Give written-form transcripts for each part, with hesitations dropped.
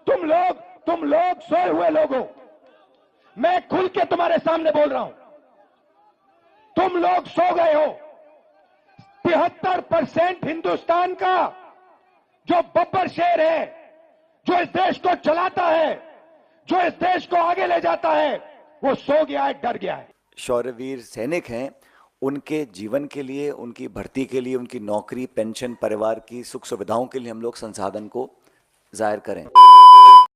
तुम लोग सोए हुए लोग हो। मैं खुल के तुम्हारे सामने बोल रहा हूं, तुम लोग सो गए हो। 73% हिंदुस्तान का जो बब्बर शेर है, जो इस देश को चलाता है, जो इस देश को आगे ले जाता है, वो सो गया है, डर गया है। शौर्यवीर सैनिक हैं, उनके जीवन के लिए, उनकी भर्ती के लिए, उनकी नौकरी, पेंशन, परिवार की सुख सुविधाओं के लिए हम लोग संसाधन को जाहिर करें।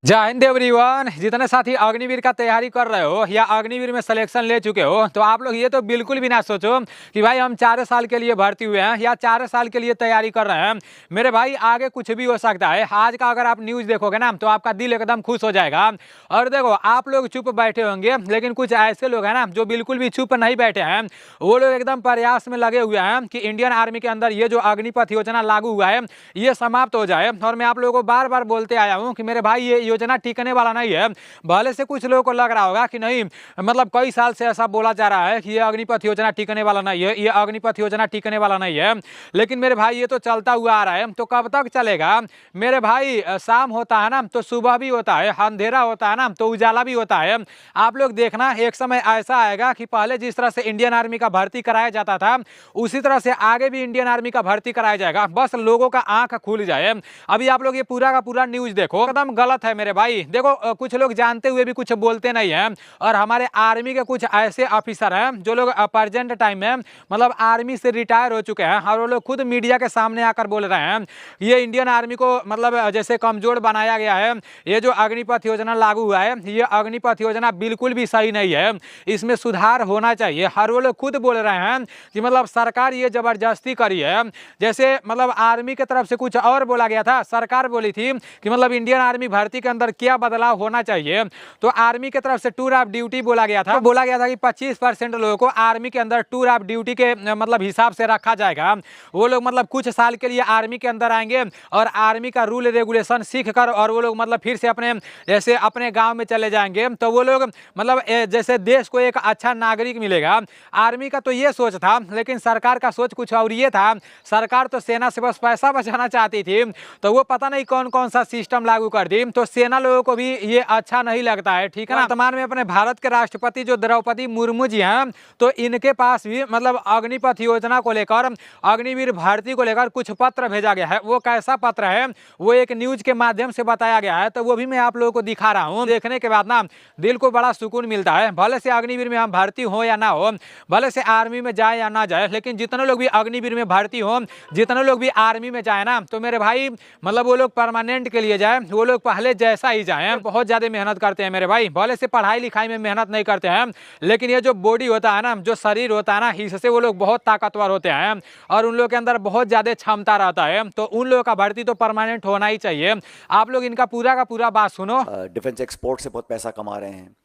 जय हिंद एवरीवन। जितने साथी अग्निवीर का तैयारी कर रहे हो या अग्निवीर में सिलेक्शन ले चुके हो, तो आप लोग ये तो बिल्कुल भी ना सोचो कि भाई हम 4 साल के लिए भर्ती हुए हैं या 4 साल के लिए तैयारी कर रहे हैं। मेरे भाई आगे कुछ भी हो सकता है। आज का अगर आप न्यूज़ देखोगे ना तो आपका दिल एकदम खुश हो जाएगा। और देखो, आप लोग चुप बैठे होंगे, लेकिन कुछ ऐसे लोग हैं ना जो बिल्कुल भी चुप नहीं बैठे हैं। वो लोग एकदम प्रयास में लगे हुए हैं कि इंडियन आर्मी के अंदर ये जो अग्निपथ योजना लागू हुआ है ये समाप्त हो जाए। और मैं आप लोगों को बार बार बोलते आया हूँ कि मेरे भाई ये योजना टिकने वाला नहीं है। भले से कुछ लोगों को लग रहा होगा कि नहीं, मतलब कई साल से ऐसा बोला जा रहा है कि ये अग्निपथ योजना टिकने वाला नहीं है, ये अग्निपथ योजना टिकने वाला नहीं है, लेकिन मेरे भाई ये तो चलता हुआ आ रहा है। तो कब तक चलेगा मेरे भाई? शाम होता है ना तो सुबह भी होता है, अंधेरा होता है ना तो उजाला भी होता है। आप लोग देखना, एक समय ऐसा आएगा कि पहले जिस तरह से इंडियन आर्मी का भर्ती कराया जाता था उसी तरह से आगे भी इंडियन आर्मी का भर्ती कराया जाएगा। बस लोगों का आंख खुल जाए। अभी आप लोग ये पूरा का पूरा न्यूज देखो, एकदम गलत है मेरे भाई। देखो, कुछ लोग जानते हुए भी कुछ बोलते नहीं हैं। और हमारे आर्मी के कुछ ऐसे ऑफिसर हैं जो लोग प्रेजेंट टाइम में मतलब आर्मी से रिटायर हो चुके हैं, और वो लोग खुद मीडिया के सामने आकर बोल रहे हैं ये इंडियन आर्मी को मतलब जैसे कमजोर बनाया गया है। ये जो अग्निपथ योजना लागू हुआ है, ये अग्निपथ योजना बिल्कुल भी सही नहीं है, इसमें सुधार होना चाहिए। और वो लोग खुद बोल रहे हैं कि मतलब सरकार ये जबरदस्ती करी है। जैसे मतलब आर्मी की तरफ से कुछ और बोला गया था, सरकार बोली थी कि मतलब इंडियन आर्मी भर्ती के अंदर क्या बदलाव होना चाहिए। तो आर्मी की तरफ से टूर ऑफ ड्यूटी बोला गया था, तो बोला गया था कि 25% लोगों को आर्मी के अंदर टूर ऑफ ड्यूटी के मतलब हिसाब से रखा जाएगा। वो लोग मतलब कुछ साल के लिए आर्मी के अंदर आएंगे और आर्मी का रूल रेगुलेशन सीख कर और वो लोग मतलब फिर से अपने जैसे अपने गांव में चले जाएंगे। तो वो लोग मतलब जैसे देश को एक अच्छा नागरिक मिलेगा। आर्मी का तो ये सोच था, लेकिन सरकार का सोच कुछ और ये था। सरकार तो सेना से बस पैसा बचाना चाहती थी, तो वो पता नहीं कौन कौन सा सिस्टम लागू कर दी। तो सेना लोगों को भी ये अच्छा नहीं लगता है, ठीक है ना। वर्तमान में अपने भारत के राष्ट्रपति जो द्रौपदी मुर्मू जी हैं, तो इनके पास भी मतलब अग्निपथ योजना को लेकर, अग्निवीर भर्ती को लेकर कुछ पत्र भेजा गया है। वो कैसा पत्र है वो एक न्यूज के माध्यम से बताया गया है, तो वो भी मैं आप लोगों को दिखा रहा हूँ। देखने के बाद ना दिल को बड़ा सुकून मिलता है। भले से अग्निवीर में हम भर्ती हो या ना हो, भले से आर्मी में जाए या ना जाए, लेकिन जितने लोग भी अग्निवीर में भर्ती हो, जितने लोग भी आर्मी में जाए ना, तो मेरे भाई मतलब वो लोग परमानेंट के लिए जाए, वो लोग पहले जैसा ही जाए। बहुत ज्यादा मेहनत करते हैं मेरे भाई, भले से पढ़ाई लिखाई में मेहनत नहीं करते हैं, लेकिन ये जो बॉडी होता है ना, जो शरीर होता है ना, इससे वो लोग बहुत ताकतवर होते हैं और उन लोग के अंदर बहुत ज्यादा क्षमता रहता है। तो उन लोगों का भर्ती तो परमानेंट होना ही चाहिए। आप लोग इनका पूरा का पूरा बात सुनो। डिफेंस एक्सपोर्ट से बहुत पैसा कमा रहे हैं।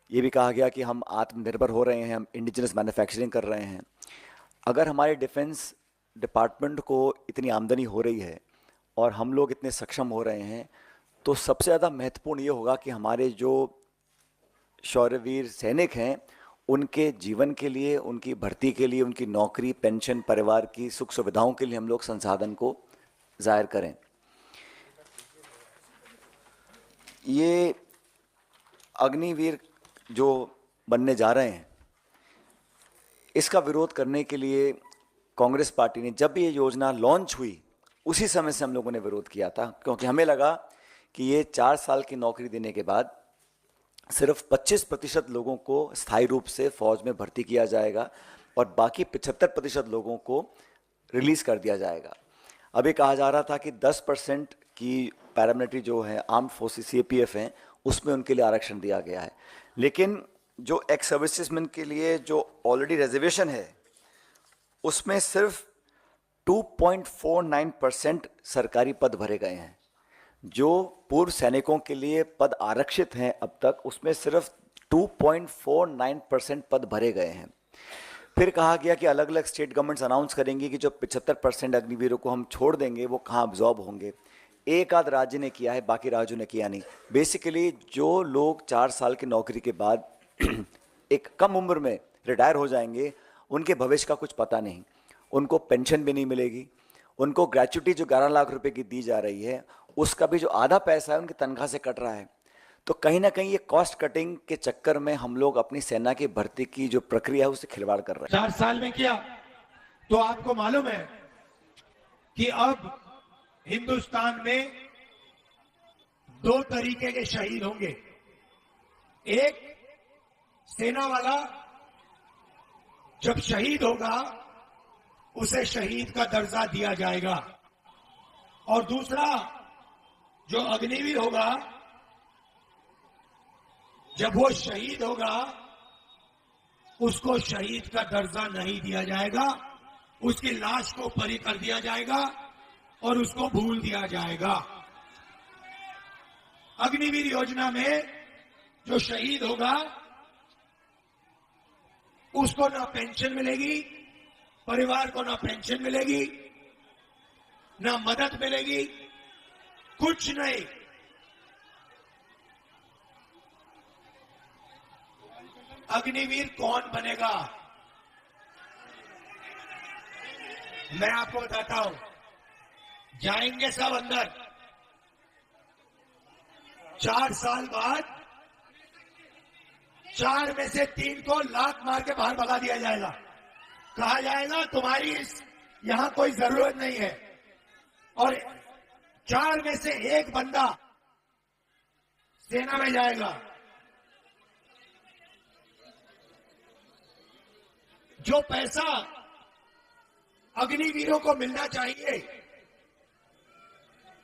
ये भी कहा गया कि हम आत्मनिर्भर हो रहे हैं, हम इंडिजिनस मैन्युफैक्चरिंग कर रहे हैं। अगर हमारे डिफेंस डिपार्टमेंट को इतनी आमदनी हो रही है और हम लोग इतने सक्षम हो रहे हैं, तो सबसे ज़्यादा महत्वपूर्ण ये होगा कि हमारे जो शौर्यवीर सैनिक हैं उनके जीवन के लिए, उनकी भर्ती के लिए, उनकी नौकरी, पेंशन, परिवार की सुख सुविधाओं के लिए हम लोग संसाधन को जाहिर करें। ये अग्निवीर जो बनने जा रहे हैं, इसका विरोध करने के लिए कांग्रेस पार्टी ने, जब भी ये योजना लॉन्च हुई उसी समय से हम लोगों ने विरोध किया था, क्योंकि हमें लगा कि ये 4 साल की नौकरी देने के बाद सिर्फ 25% लोगों को स्थायी रूप से फौज में भर्ती किया जाएगा और बाकी 75% लोगों को रिलीज कर दिया जाएगा। अभी कहा जा रहा था कि 10% की पैरामिलिट्री जो है आर्म्ड फोर्सेस CAPF हैं, उसमें उनके लिए आरक्षण दिया गया है। लेकिन जो एक्स सर्विसेजमैन के लिए जो ऑलरेडी रिजर्वेशन है, उसमें सिर्फ 2.49% सरकारी पद भरे गए हैं। जो पूर्व सैनिकों के लिए पद आरक्षित हैं अब तक, उसमें सिर्फ 2.49% पद भरे गए हैं। फिर कहा गया कि अलग अलग स्टेट गवर्नमेंट्स अनाउंस करेंगी कि जो 75% अग्निवीरों को हम छोड़ देंगे वो कहाँ अब्जॉर्ब होंगे। एक आध राज्य ने किया है, बाकी राज्यों ने किया नहीं। बेसिकली जो लोग 4 साल की नौकरी के बाद एक कम उम्र में रिटायर हो जाएंगे, उनके भविष्य का कुछ पता नहीं, उनको पेंशन भी नहीं मिलेगी, उनको ग्रेच्युटी जो 11 लाख रुपए की दी जा रही है उसका भी जो आधा पैसा है उनकी तनख्वाह से कट रहा है। तो कहीं ना कहीं ये कॉस्ट कटिंग के चक्कर में हम लोग अपनी सेना की भर्ती की जो प्रक्रिया है उससे खिलवाड़ कर रहे हैं। 4 साल में किया तो आपको मालूम है कि अब हिंदुस्तान में 2 तरीके के शहीद होंगे। एक, सेना वाला जब शहीद होगा उसे शहीद का दर्जा दिया जाएगा, और दूसरा जो अग्निवीर होगा, जब वो शहीद होगा उसको शहीद का दर्जा नहीं दिया जाएगा, उसकी लाश को परी कर दिया जाएगा और उसको भूल दिया जाएगा। अग्निवीर योजना में जो शहीद होगा उसको ना पेंशन मिलेगी, परिवार को ना पेंशन मिलेगी, ना मदद मिलेगी, कुछ नहीं। अग्निवीर कौन बनेगा? मैं आपको बताता हूं। जाएंगे सब अंदर, 4 साल बाद 4 में से 3 को लात मार के बाहर भगा दिया जाएगा। कहा जाएगा तुम्हारी यहां कोई जरूरत नहीं है, और 4 में से 1 बंदा सेना में जाएगा। जो पैसा अग्निवीरों को मिलना चाहिए,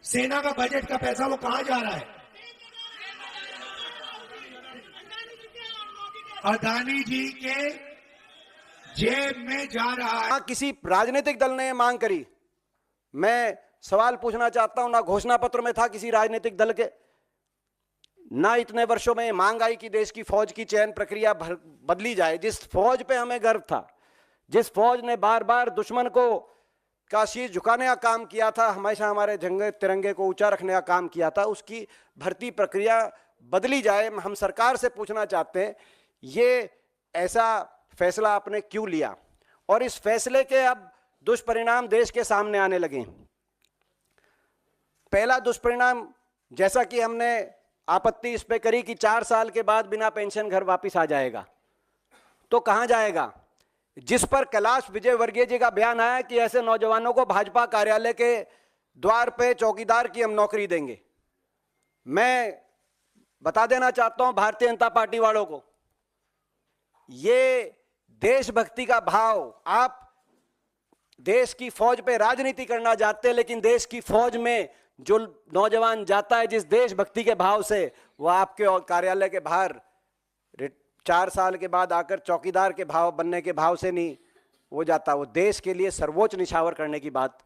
सेना का बजट का पैसा, वो कहां जा रहा है? अदानी जी के जेब में जा रहा है। किसी राजनीतिक दल ने मांग करी, मैं सवाल पूछना चाहता हूं, ना घोषणा पत्र में था किसी राजनीतिक दल के, ना इतने वर्षों में मांग आई कि देश की फौज की चयन प्रक्रिया बदली जाए। जिस फौज पे हमें गर्व था, जिस फौज ने बार बार दुश्मन को का शीश झुकाने का काम किया था, हमेशा हमारे झंडे तिरंगे को ऊंचा रखने का काम किया था, उसकी भर्ती प्रक्रिया बदली जाए। हम सरकार से पूछना चाहते हैं, ये ऐसा फैसला आपने क्यों लिया, और इस फैसले के अब दुष्परिणाम देश के सामने आने लगे। पहला दुष्परिणाम, जैसा कि हमने आपत्ति इस पे करी कि 4 साल के बाद बिना पेंशन घर वापस आ जाएगा, तो कहां जाएगा? जिस पर कैलाश विजयवर्गीय जी का बयान आया कि ऐसे नौजवानों को भाजपा कार्यालय के द्वार पे चौकीदार की हम नौकरी देंगे। मैं बता देना चाहता हूं भारतीय जनता पार्टी वालों को, ये देशभक्ति का भाव, आप देश की फौज पे राजनीति करना चाहते हैं, लेकिन देश की फौज में जो नौजवान जाता है जिस देशभक्ति के भाव से, वो आपके कार्यालय के बाहर 4 साल के बाद आकर चौकीदार के भाव बनने के भाव से नहीं वो जाता, वो देश के लिए सर्वोच्च निछावर करने की बात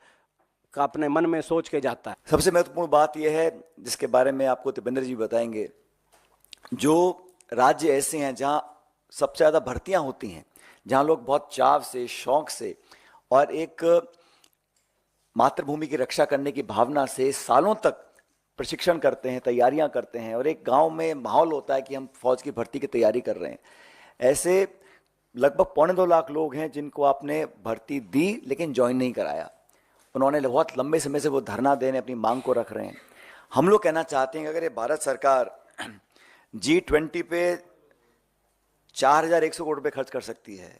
का अपने मन में सोच के जाता है। सबसे महत्वपूर्ण बात यह है, जिसके बारे में आपको दीपेंद्र जी बताएंगे, जो राज्य ऐसे हैं जहां सबसे ज़्यादा भर्तियां होती हैं, जहां लोग बहुत चाव से, शौक से और एक मातृभूमि की रक्षा करने की भावना से सालों तक प्रशिक्षण करते हैं, तैयारियां करते हैं, और एक गांव में माहौल होता है कि हम फौज की भर्ती की तैयारी कर रहे हैं। ऐसे लगभग 2.25 लाख लोग हैं जिनको आपने भर्ती दी लेकिन ज्वाइन नहीं कराया। उन्होंने बहुत लंबे समय से वो धरना देने अपनी मांग को रख रहे हैं। हम लोग कहना चाहते हैं कि अगर ये भारत सरकार G20 पे 4100 करोड़ रुपए खर्च कर सकती है,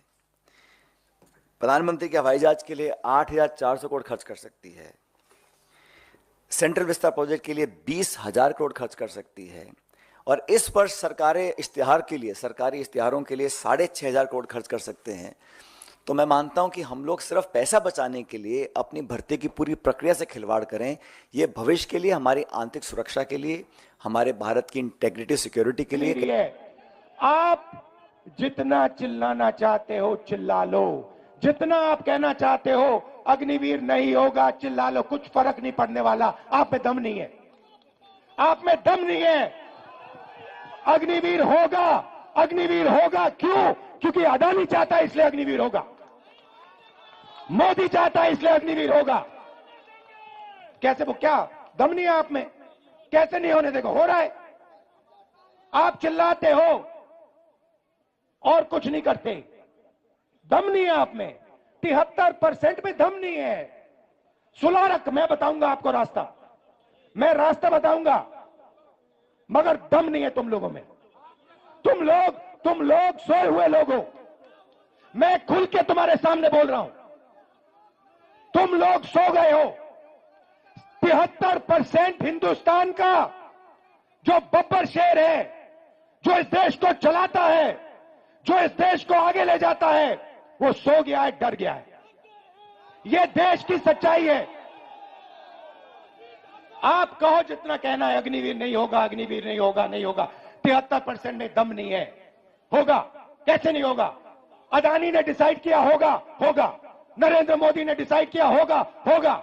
प्रधानमंत्री के हवाई जहाज के लिए 8400 करोड़ खर्च कर सकती है, सेंट्रल विस्तार प्रोजेक्ट के लिए 20,000 करोड़ खर्च कर सकती है, और इस वर्ष सरकारी इश्तिहारों के लिए 6,500 करोड़ खर्च कर सकते हैं, तो मैं मानता हूं कि हम लोग सिर्फ पैसा बचाने के लिए अपनी भर्ती की पूरी प्रक्रिया से खिलवाड़ करें। ये भविष्य के लिए, हमारी आंतरिक सुरक्षा के लिए, हमारे भारत की इंटेग्रिटी सिक्योरिटी के लिए। आप जितना चिल्लाना चाहते हो चिल्ला लो, जितना आप कहना चाहते हो अग्निवीर नहीं होगा चिल्ला लो, कुछ फर्क नहीं पड़ने वाला। आप में दम नहीं है, आप में दम नहीं है। अग्निवीर होगा, अग्निवीर होगा। क्यों? क्योंकि अदानी चाहता है इसलिए अग्निवीर होगा, मोदी चाहता है इसलिए अग्निवीर होगा। कैसे? वो क्या दम नहीं है आप में? कैसे नहीं होने देगा? हो रहा है। आप चिल्लाते हो और कुछ नहीं करते, दम नहीं है आप में। 73% में दम नहीं है। सुलारक, मैं बताऊंगा आपको रास्ता। मैं रास्ता बताऊंगा, मगर दम नहीं है तुम लोगों में। तुम लोग सोए हुए लोग हो। मैं खुल के तुम्हारे सामने बोल रहा हूं, तुम लोग सो गए हो। 73% हिंदुस्तान का जो बब्बर शेर है, जो इस देश को चलाता है, जो इस देश को आगे ले जाता है, वो सो गया है, डर गया है। ये देश की सच्चाई है। आप कहो जितना कहना है, अग्निवीर नहीं होगा, अग्निवीर नहीं होगा, नहीं होगा। 73% में दम नहीं है। होगा, कैसे नहीं होगा? अदानी ने डिसाइड किया होगा, होगा। नरेंद्र मोदी ने डिसाइड किया होगा, होगा।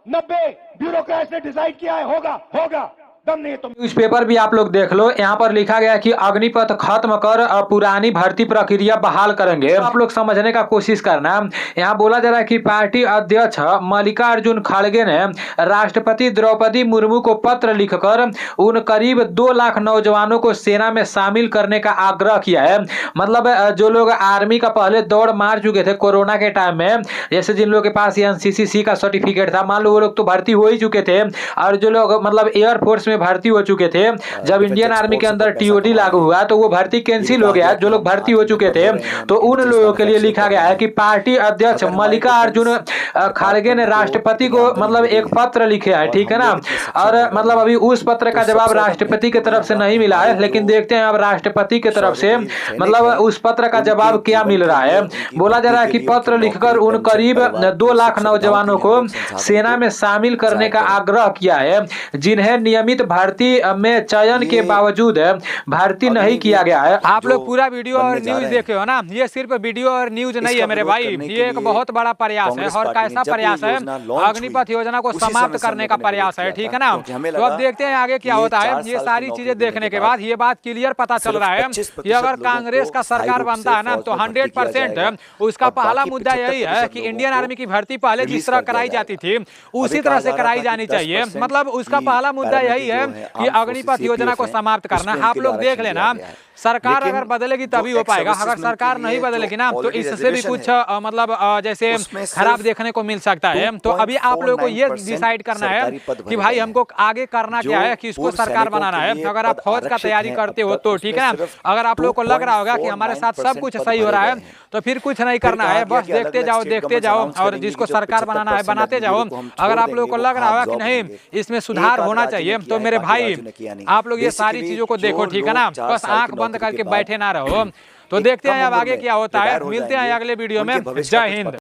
90 ब्यूरोक्रेट्स ने डिसाइड किया है, होगा, होगा। दम नहीं है तुम। न्यूज़पेपर भी आप लोग देख लो, यहाँ पर लिखा गया कि अग्निपथ खत्म कर पुरानी भर्ती प्रक्रिया बहाल करेंगे। आप लोग समझने का कोशिश करना। यहाँ बोला जा रहा है कि पार्टी अध्यक्ष मल्लिकार्जुन खड़गे ने राष्ट्रपति द्रौपदी मुर्मू को पत्र लिखकर उन करीब 2 लाख नौजवानों को सेना में शामिल करने का आग्रह किया है। मतलब जो लोग आर्मी का पहले दौड़ मार चुके थे कोरोना के टाइम में, जैसे जिन लोगों के पास एनसीसी का सर्टिफिकेट था, मान लो वो लोग तो भर्ती हो ही चुके थे, और जो लोग मतलब एयरफोर्स में भर्ती हो चुके थे, जब इंडियन आर्मी के अंदर टीओडी लागू हुआ तो वो भर्ती कैंसिल हो गया। जो लोग भर्ती हो चुके थे, तो उन लोगों के लिए लिखा गया है कि पार्टी अध्यक्ष मल्लिकार्जुन खड़गे ने राष्ट्रपति को मतलब एक पत्र लिखे है, ठीक है ना। और मतलब अभी उस पत्र का जवाब राष्ट्रपति की तरफ से नहीं मिला है, लेकिन देखते हैं अब राष्ट्रपति की तरफ से मतलब उस पत्र का जवाब क्या मिल रहा है। बोला जा रहा है कि पत्र लिखकर उन करीब 2 लाख नौजवानों को सेना में शामिल करने का आग्रह किया है, जिन्हें नियमित भर्ती में चयन के बावजूद भर्ती नहीं किया गया है। आप लोग पूरा वीडियो और न्यूज देखे हो ना। ये सिर्फ वीडियो और न्यूज नहीं है मेरे भाई, ये एक बहुत बड़ा प्रयास है। और कैसा प्रयास है? अग्निपथ योजना को समाप्त करने का प्रयास है, ठीक है ना। तो अब देखते हैं आगे क्या होता है। ये सारी चीजें देखने के बाद ये बात क्लियर पता चल रहा है कि अगर कांग्रेस का सरकार बनता है ना, तो 100% उसका पहला मुद्दा यही है कि इंडियन आर्मी की भर्ती पहले जिस तरह कराई जाती थी उसी तरह से कराई जानी चाहिए। मतलब उसका पहला मुद्दा यही है कि अग्निपथ योजना को समाप्त करना। आप लोग देख लेना, सरकार अगर बदलेगी तभी हो पाएगा। अगर सरकार नहीं बदलेगी ना, तो इससे भी कुछ मतलब जैसे खराब देखने को मिल सकता है। तो अभी आप लोगों को ये डिसाइड करना है कि भाई हमको आगे करना क्या है, किसको सरकार बनाना है। अगर आप फौज का तैयारी करते हो तो ठीक है ना। अगर आप लोगों को लग रहा होगा कि हमारे साथ सब कुछ सही हो रहा है, तो फिर कुछ नहीं करना है, बस देखते जाओ देखते जाओ, और जिसको सरकार बनाना है बनाते जाओ। अगर आप लोगों को लग रहा होगा कि नहीं इसमें सुधार होना चाहिए, तो मेरे भाई आप लोग ये सारी चीजों को देखो, ठीक है ना। बस आंख बंद करके बैठे ना रहो। तो देखते हैं अब आगे क्या होता है। मिलते हैं अगले वीडियो में। जय हिंद।